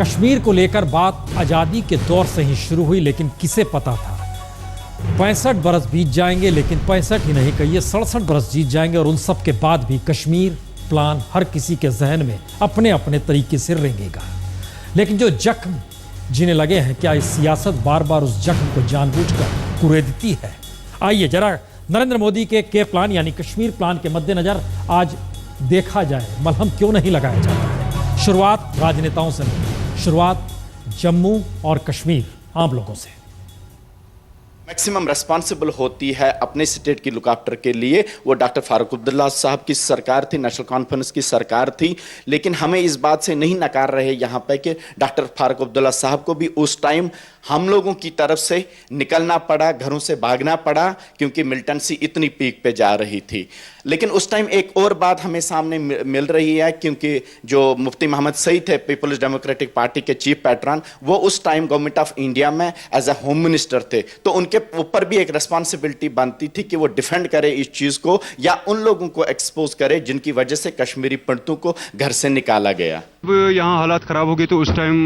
कश्मीर को लेकर बात आजादी के दौर से ही शुरू हुई, लेकिन किसे पता था 65 बरस बीत जाएंगे, लेकिन 65 ही नहीं कहिए 67 बरस जीत जाएंगे और उन सब के बाद भी कश्मीर प्लान हर किसी के जहन में अपने अपने तरीके से रेंगेगा। लेकिन जो जख्म जिन्हें लगे हैं, क्या इस सियासत बार बार उस जख्म को जानबूझकर कुरेदती है? आइए जरा नरेंद्र मोदी के प्लान यानी कश्मीर प्लान के मद्देनजर आज देखा जाए मलहम क्यों नहीं लगाया जाता है। शुरुआत राजनेताओं से नहीं, शुरुआत जम्मू और कश्मीर आम लोगों से। मैक्सिमम रेस्पॉन्सिबल होती है अपने स्टेट की लुक आफ्टर के लिए, वो डॉक्टर फारूक अब्दुल्ला साहब की सरकार थी, नेशनल कॉन्फ्रेंस की सरकार थी। लेकिन हमें इस बात से नहीं नकार रहे यहाँ पे कि डॉक्टर फारूक अब्दुल्ला साहब को भी उस टाइम हम लोगों की तरफ से निकलना पड़ा, घरों से भागना पड़ा, क्योंकि मिलिटेंसी इतनी पीक पे जा रही थी। लेकिन उस टाइम एक और बात हमें सामने मिल रही है, क्योंकि जो मुफ्ती मोहम्मद सईद थे पीपल्स डेमोक्रेटिक पार्टी के चीफ पैटर्न, वो उस टाइम गवर्नमेंट ऑफ इंडिया में एज ए होम मिनिस्टर थे, तो उनके ऊपर भी एक रिस्पॉन्सिबिलिटी बनती थी कि वो डिफेंड करे इस चीज को या उन लोगों को एक्सपोज करे जिनकी वजह से कश्मीरी पंडितों को घर से निकाला गया। यहाँ हालात खराब हो गए तो उस टाइम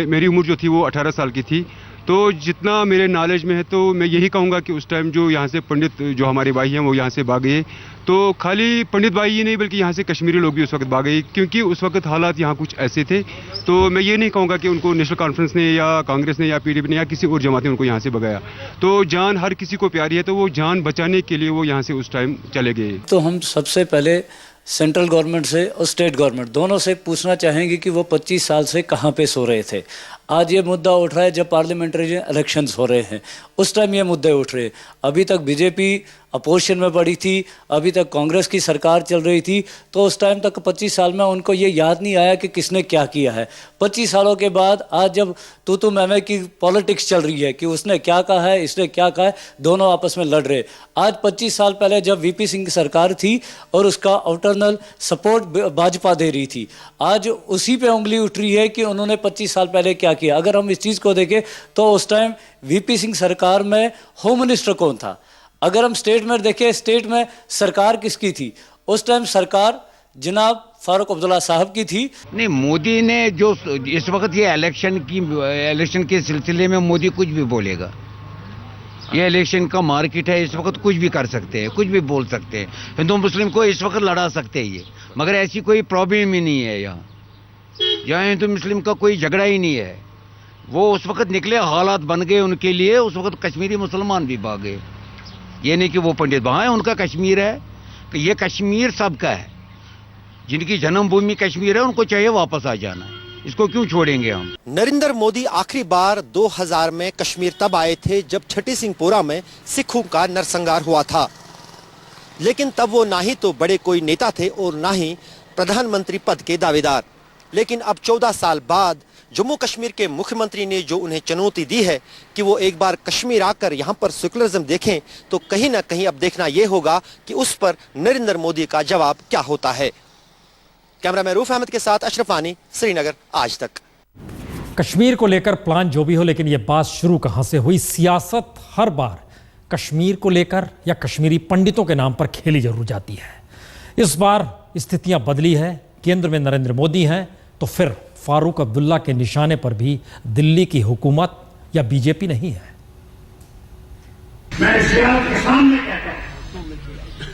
मेरी उम्र जो थी वो 18 साल की थी, तो जितना मेरे नॉलेज में है तो मैं यही कहूँगा कि उस टाइम जो यहाँ से पंडित जो हमारे भाई हैं वो यहाँ से भागे, तो खाली पंडित भाई ही नहीं बल्कि यहाँ से कश्मीरी लोग भी उस वक्त भागे, क्योंकि उस वक्त हालात यहाँ कुछ ऐसे थे। तो मैं ये नहीं कहूँगा कि उनको नेशनल कॉन्फ्रेंस ने या कांग्रेस ने या पीडीपी ने या किसी और जमात ने उनको यहाँ से भगाया। तो जान हर किसी को प्यारी है, तो वो जान बचाने के लिए वो यहाँ से उस टाइम चले गए। तो हम सबसे पहले सेंट्रल गवर्नमेंट से और स्टेट गवर्नमेंट दोनों से पूछना चाहेंगे कि वो 25 साल से कहाँ पे सो रहे थे। आज ये मुद्दा उठ रहा है जब पार्लियामेंट्री इलेक्शंस हो रहे हैं, उस टाइम ये मुद्दे उठ रहे हैं। अभी तक बीजेपी अपोजिशन में पड़ी थी, अभी तक कांग्रेस की सरकार चल रही थी, तो उस टाइम तक 25 साल में उनको ये याद नहीं आया कि किसने क्या किया है। 25 सालों के बाद आज जब तू मैं की पॉलिटिक्स चल रही है कि उसने क्या कहा है, इसने क्या कहा है, दोनों आपस में लड़ रहे। आज 25 साल पहले जब वीपी सिंह की सरकार थी और उसका ऑल्टरनल सपोर्ट भाजपा दे रही थी, आज उसी पे उंगली उठ रही है कि उन्होंने 25 साल पहले क्या किया। अगर हम इस चीज़ को देखें तो उस टाइम वीपी सिंह सरकार में होम मिनिस्टर कौन था? अगर हम स्टेट में देखें, स्टेट में सरकार किसकी थी? उस टाइम सरकार जनाब फारूक अब्दुल्ला साहब की थी। नहीं, मोदी ने जो इस वक्त ये इलेक्शन के सिलसिले में मोदी कुछ भी बोलेगा, ये इलेक्शन का मार्केट है, इस वक्त कुछ भी कर सकते हैं, कुछ भी बोल सकते हैं, हिंदू मुस्लिम को इस वक्त लड़ा सकते हैं ये, मगर ऐसी कोई प्रॉब्लम ही नहीं है यहाँ हिंदू मुस्लिम का कोई झगड़ा ही नहीं है। वो उस वक्त निकले, हालात बन गए उनके लिए, उस वक्त कश्मीरी मुसलमान भी भागे। ये नहीं कि वो पंडित वहाँ है, उनका कश्मीर है, कि ये कश्मीर सबका है, जिनकी जन्मभूमि कश्मीर है उनको चाहिए वापस आ जाना है, इसको क्यों छोड़ेंगे हम। नरेंद्र मोदी आखिरी बार 2000 में कश्मीर तब आए थे जब छठी सिंहपुरा में सिखों का नरसंहार हुआ था, लेकिन तब वो ना ही तो बड़े कोई नेता थे और ना ही प्रधानमंत्री पद के दावेदार। लेकिन अब 14 साल बाद जम्मू कश्मीर के मुख्यमंत्री ने जो उन्हें चुनौती दी है कि वो एक बार कश्मीर आकर यहाँ पर सेकुलरिज्म देखें, तो कहीं ना कहीं अब देखना यह होगा कि उस पर नरेंद्र मोदी का जवाब क्या होता है। कैमरामैन रूफ अहमद के साथ अशरफ आनी, श्रीनगर, आज तक। कश्मीर को लेकर प्लान जो भी हो, लेकिन यह बात शुरू कहां से हुई? सियासत हर बार कश्मीर को लेकर या कश्मीरी पंडितों के नाम पर खेली जरूर जाती है। इस बार स्थितियां बदली है, केंद्र में नरेंद्र मोदी हैं, तो फिर फारूक अब्दुल्ला के निशाने पर भी दिल्ली की हुकूमत या बीजेपी नहीं है। मैं ज़ियारत के सामने कहता हूं,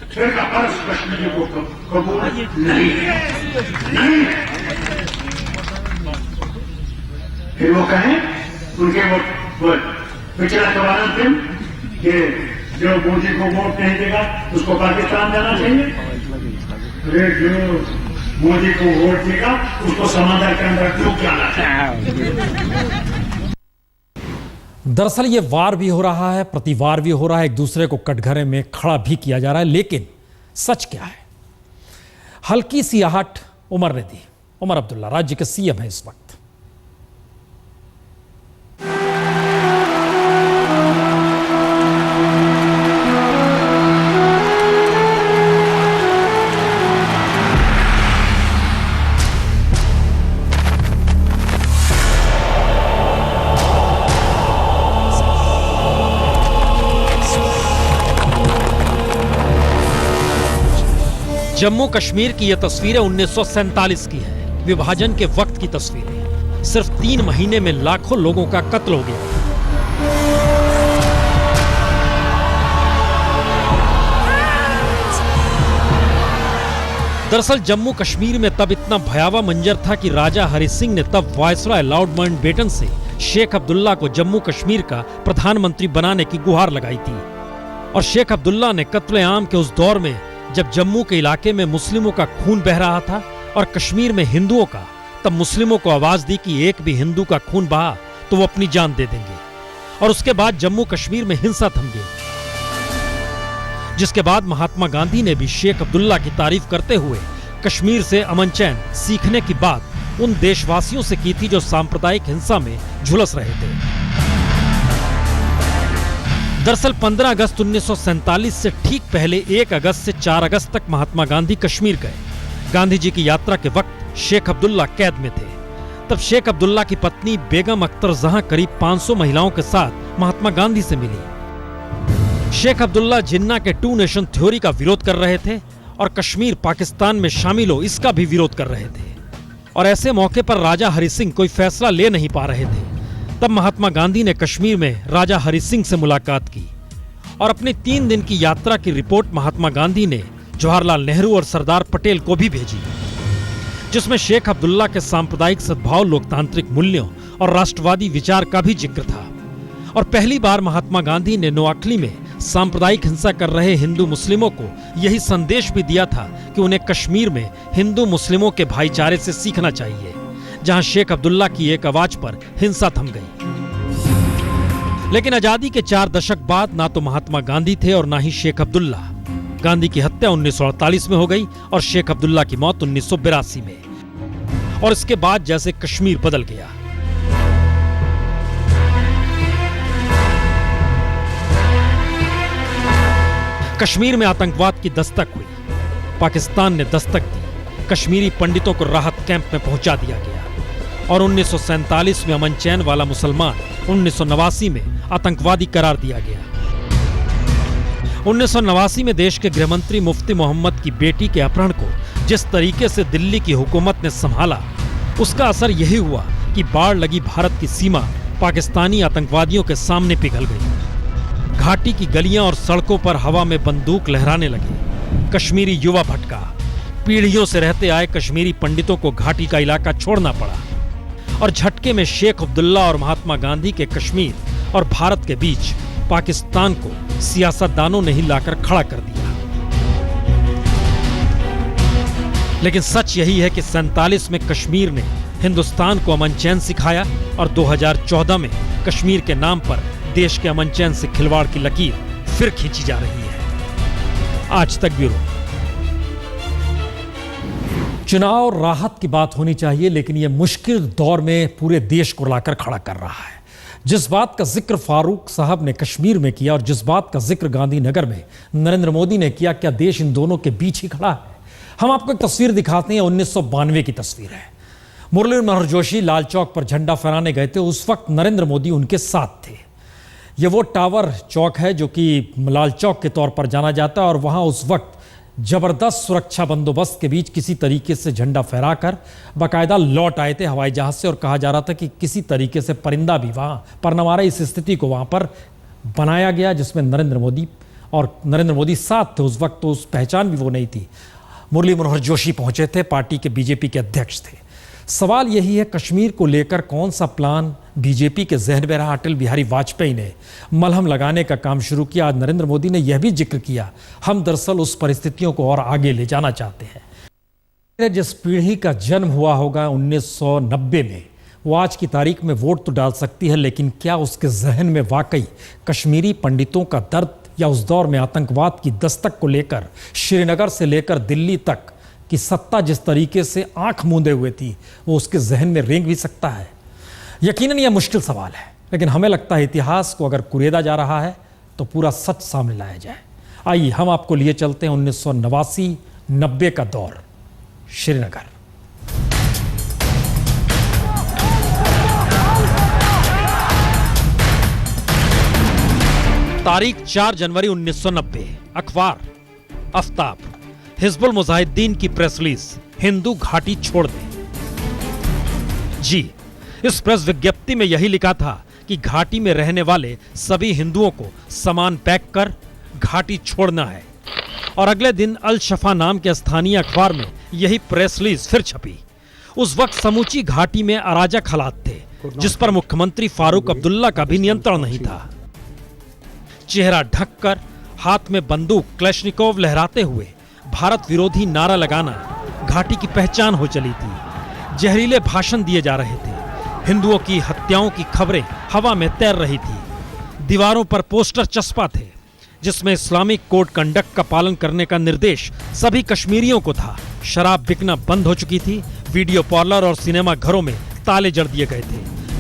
फिर का फर्ज कश्मीर को कबूल नहीं है। फिर वो कहें, उनके वो पिछला कवाना थे कि जो मोदी को वोट नहीं देगा उसको पाकिस्तान जाना चाहिए, फिर जो मोदी को वोट देगा उसको समंदर के अंदर डूब जाना चाहिए। दरअसल ये वार भी हो रहा है, प्रतिवार भी हो रहा है, एक दूसरे को कटघरे में खड़ा भी किया जा रहा है। लेकिन सच क्या है? हल्की सी आहट उमर ने दी। उमर अब्दुल्ला राज्य के सीएम है इस वक्त। जम्मू कश्मीर की यह तस्वीरें 1947 की है, विभाजन के वक्त की तस्वीरें। सिर्फ 3 महीने में लाखों लोगों का कत्ल हो गया। दरअसल जम्मू कश्मीर में तब इतना भयावह मंजर था कि राजा हरि सिंह ने तब वायसराय लॉर्ड माउंटबेटन से शेख अब्दुल्ला को जम्मू कश्मीर का प्रधानमंत्री बनाने की गुहार लगाई थी। और शेख अब्दुल्ला ने कत्ले-आम के उस दौर में, जब जम्मू के इलाके में मुस्लिमों का खून बह रहा था और कश्मीर में हिंदुओं का, तब मुस्लिमों को आवाज दी कि एक भी हिंदू का खून बहा तो वो अपनी जान दे देंगे। और उसके बाद जम्मू कश्मीर में हिंसा थम गई, जिसके बाद महात्मा गांधी ने भी शेख अब्दुल्ला की तारीफ करते हुए कश्मीर से अमन चैन सीखने की बात उन देशवासियों से की थी जो सांप्रदायिक हिंसा में झुलस रहे थे। दरअसल 15 अगस्त 1947 से ठीक पहले 1 अगस्त से 4 अगस्त तक महात्मा गांधी कश्मीर गए। गांधी जी की यात्रा के वक्त शेख अब्दुल्ला कैद में थे। तब शेख अब्दुल्ला की पत्नी बेगम अख्तर जहां करीब 500 महिलाओं के साथ महात्मा गांधी से मिली। शेख अब्दुल्ला जिन्ना के 2 नेशन थ्योरी का विरोध कर रहे थे और कश्मीर पाकिस्तान में शामिल हो इसका भी विरोध कर रहे थे। और ऐसे मौके पर राजा हरि सिंह कोई फैसला ले नहीं पा रहे थे। तब महात्मा गांधी ने कश्मीर में राजा हरि सिंह से मुलाकात की और अपनी 3 दिन की यात्रा की रिपोर्ट महात्मा गांधी ने जवाहरलाल नेहरू और सरदार पटेल को भी भेजी, जिसमें शेख अब्दुल्ला के सांप्रदायिक सद्भाव, लोकतांत्रिक मूल्यों और राष्ट्रवादी विचार का भी जिक्र था। और पहली बार महात्मा गांधी ने नोआखली में सांप्रदायिक हिंसा कर रहे हिंदू मुस्लिमों को यही संदेश भी दिया था कि उन्हें कश्मीर में हिंदू मुस्लिमों के भाईचारे से सीखना चाहिए, जहां शेख अब्दुल्ला की एक आवाज पर हिंसा थम गई। लेकिन आजादी के 4 दशक बाद ना तो महात्मा गांधी थे और ना ही शेख अब्दुल्ला। गांधी की हत्या 1948 में हो गई और शेख अब्दुल्ला की मौत 1982 में। और इसके बाद जैसे कश्मीर बदल गया। कश्मीर में आतंकवाद की दस्तक हुई। पाकिस्तान ने दस्तक दी। कश्मीरी पंडितों को राहत कैंप में पहुंचा दिया गया और 1947 में अमन चैन वाला मुसलमान 1989 में आतंकवादी करार दिया गया। 1989 में देश के गृहमंत्री मुफ्ती मोहम्मद की बेटी के अपहरण को जिस तरीके से दिल्ली की हुकूमत ने संभाला, उसका असर यही हुआ कि बाढ़ लगी भारत की सीमा पाकिस्तानी आतंकवादियों के सामने पिघल गई। घाटी की गलियां और सड़कों पर हवा में बंदूक लहराने लगे। कश्मीरी युवा भटका। पीढ़ियों से रहते आए कश्मीरी पंडितों को घाटी का इलाका छोड़ना पड़ा और झटके में शेख अब्दुल्ला और महात्मा गांधी के कश्मीर और भारत के बीच पाकिस्तान को सियासतदानों ने ही लाकर खड़ा कर दिया। लेकिन सच यही है कि 47 में कश्मीर ने हिंदुस्तान को अमन चैन सिखाया और 2014 में कश्मीर के नाम पर देश के अमन चैन से खिलवाड़ की लकीर फिर खींची जा रही है। आज तक ब्यूरो। चुनाव राहत की बात होनी चाहिए, लेकिन यह मुश्किल दौर में पूरे देश को लाकर खड़ा कर रहा है। जिस बात का जिक्र फारूक साहब ने कश्मीर में किया और जिस बात का जिक्र गांधीनगर में नरेंद्र मोदी ने किया, क्या देश इन दोनों के बीच ही खड़ा है? हम आपको एक तस्वीर दिखाते हैं। 1992 की तस्वीर है। मुरली मनोहर जोशी लाल चौक पर झंडा फहराने गए थे। उस वक्त नरेंद्र मोदी उनके साथ थे। ये वो टावर चौक है जो कि लाल चौक के तौर पर जाना जाता है और वहां उस वक्त जबरदस्त सुरक्षा बंदोबस्त के बीच किसी तरीके से झंडा फहराकर बाकायदा लौट आए थे हवाई जहाज से। और कहा जा रहा था कि किसी तरीके से परिंदा भी वहां पर न मारे, इस स्थिति को वहां पर बनाया गया जिसमें नरेंद्र मोदी साथ थे। उस वक्त तो उस पहचान भी वो नहीं थी। मुरली मनोहर जोशी पहुंचे थे, पार्टी के बीजेपी के अध्यक्ष थे। सवाल यही है, कश्मीर को लेकर कौन सा प्लान बीजेपी के जहन में रहा? अटल बिहारी वाजपेयी ने मलहम लगाने का काम शुरू किया। आज नरेंद्र मोदी ने यह भी जिक्र किया, हम दरअसल उस परिस्थितियों को और आगे ले जाना चाहते हैं। जिस पीढ़ी का जन्म हुआ होगा 1990 में, वो आज की तारीख में वोट तो डाल सकती है, लेकिन क्या उसके जहन में वाकई कश्मीरी पंडितों का दर्द या उस दौर में आतंकवाद की दस्तक को लेकर श्रीनगर से लेकर दिल्ली तक कि सत्ता जिस तरीके से आंख मूंदे हुए थी, वो उसके जहन में रेंग भी सकता है? यकीनन यह मुश्किल सवाल है, लेकिन हमें लगता है इतिहास को अगर कुरेदा जा रहा है तो पूरा सच सामने लाया जाए। आइए हम आपको लिए चलते हैं 1989-90 का दौर, श्रीनगर। तारीख 4 जनवरी 1990। अखबार आफ्ताब। हिजबुल मुजाहिदीन की प्रेस रिलीज, हिंदू घाटी छोड़ दें। जी, इस प्रेस विज्ञप्ति में यही लिखा था कि घाटी में रहने वाले सभी हिंदुओं को सामान पैक कर घाटी छोड़ना है। और अगले दिन अल शफा नाम के स्थानीय अखबार में यही प्रेस रिलीज फिर छपी। उस वक्त समूची घाटी में अराजक हालात थे, जिस पर मुख्यमंत्री फारूक अब्दुल्ला का भी नियंत्रण नहीं था। चेहरा ढककर हाथ में बंदूक क्लैशनिकोव लहराते हुए भारत विरोधी नारा लगाना घाटी की पहचान हो चली थी। जहरीले भाषण दिए जा रहे थे, हिंदुओं की हत्याओं की खबरें हवा में तैर रही थी। दीवारों पर पोस्टर चस्पा थे जिसमें इस्लामिक कोड कंडक्ट का पालन करने का निर्देश सभी कश्मीरियों को था। शराब बिकना बंद हो चुकी थी। वीडियो पार्लर और सिनेमा घरों में ताले जड़ दिए गए थे।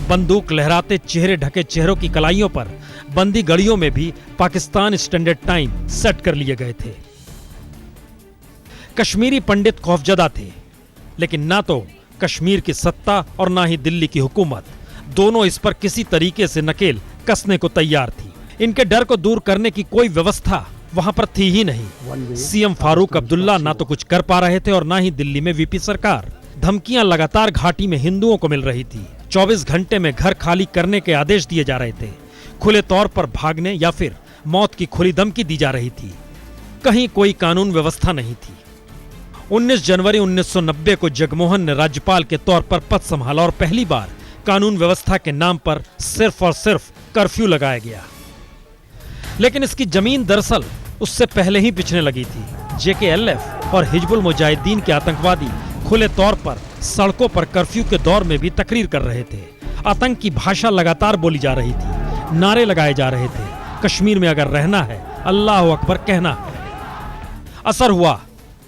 बंदूक लहराते चेहरे ढके चेहरों की कलाइयों पर बंदी गड़ियों में भी पाकिस्तान स्टैंडर्ड टाइम सेट कर लिए गए थे। कश्मीरी पंडित खौफजदा थे, लेकिन ना तो कश्मीर की सत्ता और ना ही दिल्ली की हुकूमत, दोनों इस पर किसी तरीके से नकेल कसने को तैयार थी। इनके डर को दूर करने की कोई व्यवस्था वहां पर थी ही नहीं। सीएम फारूक अब्दुल्ला ना तो कुछ कर पा रहे थे और ना ही दिल्ली में वीपी सरकार। धमकियां लगातार घाटी में हिंदुओं को मिल रही थी। 24 घंटे में घर खाली करने के आदेश दिए जा रहे थे। खुले तौर पर भागने या फिर मौत की खुली धमकी दी जा रही थी। कहीं कोई कानून व्यवस्था नहीं थी। 19 जनवरी 1990 को जगमोहन ने राज्यपाल के तौर पर पद संभाला और पहली बार कानून व्यवस्था के नाम पर सिर्फ और सिर्फ कर्फ्यू लगाया गया। लेकिन इसकी जमीन दरअसल उससे पहले ही पिछने लगी थी। जेकेएलएफ और हिजबुल मुजाहिदीन के आतंकवादी खुले तौर पर सड़कों पर कर्फ्यू के दौर में भी तकरीर कर रहे थे। आतंक की भाषा लगातार बोली जा रही थी, नारे लगाए जा रहे थे। कश्मीर में अगर रहना है, अल्लाह अकबर कहना है। असर हुआ,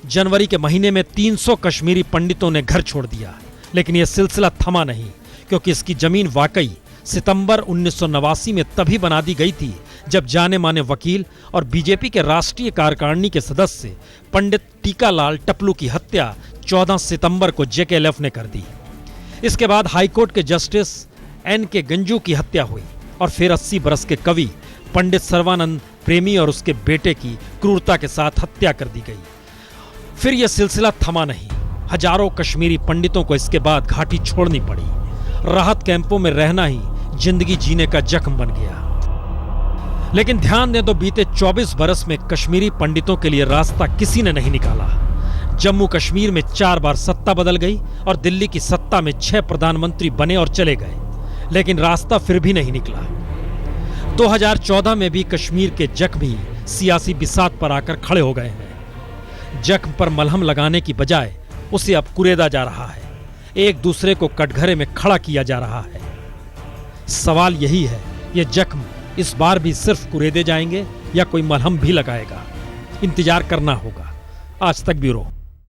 जनवरी के महीने में 300 कश्मीरी पंडितों ने घर छोड़ दिया। लेकिन यह सिलसिला थमा नहीं, क्योंकि इसकी जमीन वाकई सितंबर 1989 में तभी बना दी गई थी जब जाने माने वकील और बीजेपी के राष्ट्रीय कार्यकारिणी के सदस्य पंडित टीकालाल टपलू की हत्या 14 सितंबर को जेकेएलएफ ने कर दी। इसके बाद हाईकोर्ट के जस्टिस एन.के. गंजू की हत्या हुई और फिर 80 बरस के कवि पंडित सर्वानंद प्रेमी और उसके बेटे की क्रूरता के साथ हत्या कर दी गई। फिर यह सिलसिला थमा नहीं। हजारों कश्मीरी पंडितों को इसके बाद घाटी छोड़नी पड़ी। राहत कैंपों में रहना ही जिंदगी जीने का जख्म बन गया। लेकिन ध्यान दें तो बीते 24 बरस में कश्मीरी पंडितों के लिए रास्ता किसी ने नहीं निकाला। जम्मू कश्मीर में 4 बार सत्ता बदल गई और दिल्ली की सत्ता में 6 प्रधानमंत्री बने और चले गए, लेकिन रास्ता फिर भी नहीं निकला। 2014 में भी कश्मीर के जख्मी सियासी बिसात पर आकर खड़े हो गए हैं। जख्म पर मलहम लगाने की बजाय उसे अब कुरेदा जा रहा है। एक दूसरे को कटघरे में खड़ा किया जा रहा है। सवाल यही है, ये जख्म इस बार भी सिर्फ कुरेदे जाएंगे या कोई मलहम भी लगाएगा? इंतजार करना होगा। आज तक ब्यूरो।